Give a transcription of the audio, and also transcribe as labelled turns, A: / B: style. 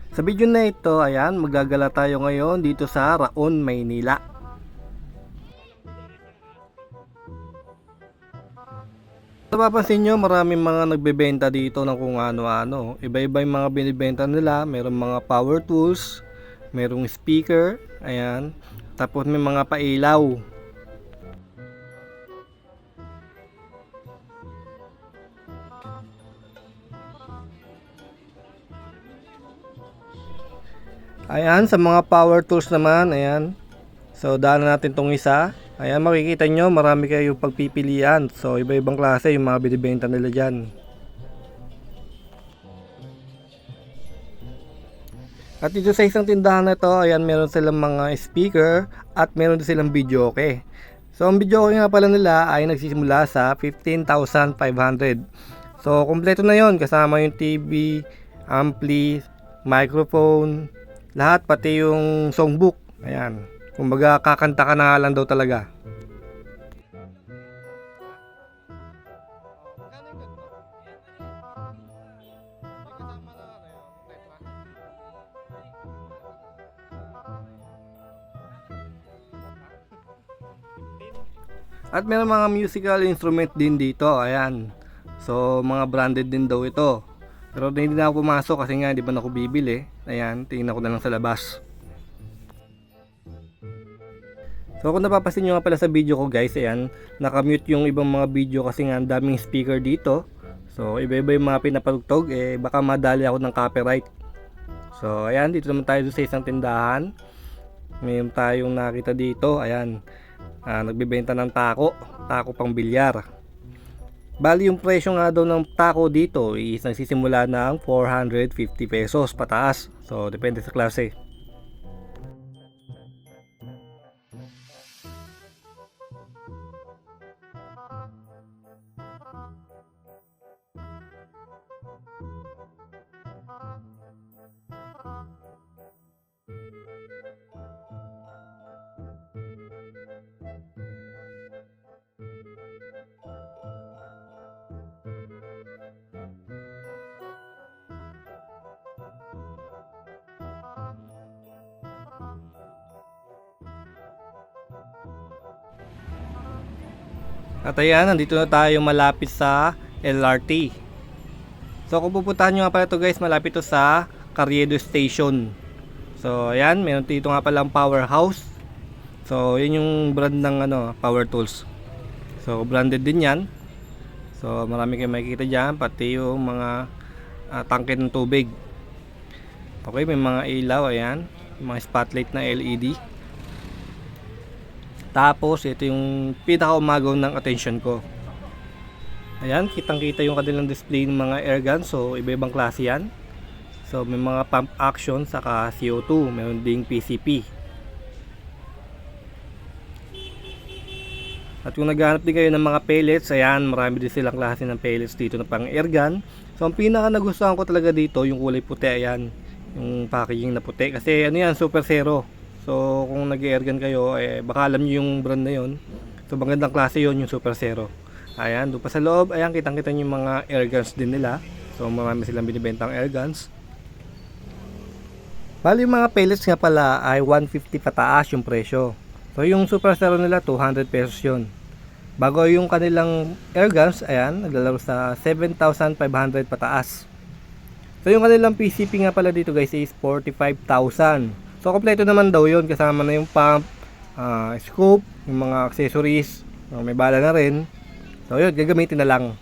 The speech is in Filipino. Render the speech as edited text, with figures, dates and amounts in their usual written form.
A: Sa video na ito, ayan, magagala tayo ngayon dito sa Raon, Maynila. Napapansin nyo, maraming mga nagbebenta dito ng kung ano-ano. Iba-iba yung mga binibenta nila. Merong mga power tools, merong speaker, ayan. Tapos may mga pailaw. Ayan, sa mga power tools naman, ayan. So, daanan natin tong isa. Ayan, makikita nyo, marami kayong pagpipilian. So, iba-ibang klase yung mga binibenta nila dyan. At dito sa isang tindahan na ito, ayan, meron silang mga speaker at meron din silang video okay. So, ang video okay nga pala nila ay nagsisimula sa 15,500. So, kompleto na yon, kasama yung TV, ampli, microphone, lahat, pati yung songbook. Ayan. Kumbaga kakanta ka na lang daw talaga. At meron mga musical instrument din dito. Ayan. So, mga branded din daw ito. Pero hindi na ako pumasok kasi nga hindi ba na ako bibili. Ayan, tingnan ko na lang sa labas. So kung napapansin nyo nga pala sa video ko guys, ayan, nakamute yung ibang mga video kasi nga ang daming speaker dito. So iba-iba yung mga pinapatugtog, baka madali ako ng copyright. So ayan, dito naman tayo sa isang tindahan. Mayroon tayong nakita dito, ayan, nagbebenta ng tako pang bilyar. Bali yung presyo nga daw ng tako dito is nagsisimula ng 450 pesos pataas. So depende sa klase. At ayan, nandito na tayo malapit sa LRT. So kung pupuntahan nyo nga pala ito guys, malapit to sa Carriedo Station. So ayan, meron dito nga palang powerhouse. So yun yung brand ng power tools. So branded din yan. So marami kayong makikita dyan, pati yung mga tangke ng tubig. Okay, may mga ilaw, ayan, mga spotlight na LED. Tapos ito yung pinaka-umagaw ng attention ko. Ayan, kitang-kita yung kanilang display ng mga air guns. So iba-ibang klase yan. So may mga pump action saka CO2, meron ding PCP. At kung naghahanap din kayo ng mga pellets, ayan, marami din silang klase ng pellets dito na pang air gun. So ang pinaka nagustuhan ko talaga dito yung kulay puti, ayan, yung packaging na puti kasi ano yan, Super Zero. So kung nag-airgun kayo, baka alam nyo yung brand na yon. So magandang klase yon, yung Super Zero. Ayan, doon pa sa loob, ayan, kitang-kita nyo yung mga airguns din nila. So marami silang binibentang airguns. Bali yung mga pellets nga pala ay 150 pataas yung presyo. So yung Super Zero nila 200 pesos yun. Bago yung kanilang airguns, ayan, naglalaro sa 7,500 pataas. So yung kanilang PCP nga pala dito guys is 45,000. So kompleto naman daw yun, kasama na yung pump, scope, yung mga accessories, may bala na rin. So yun, gagamitin na lang.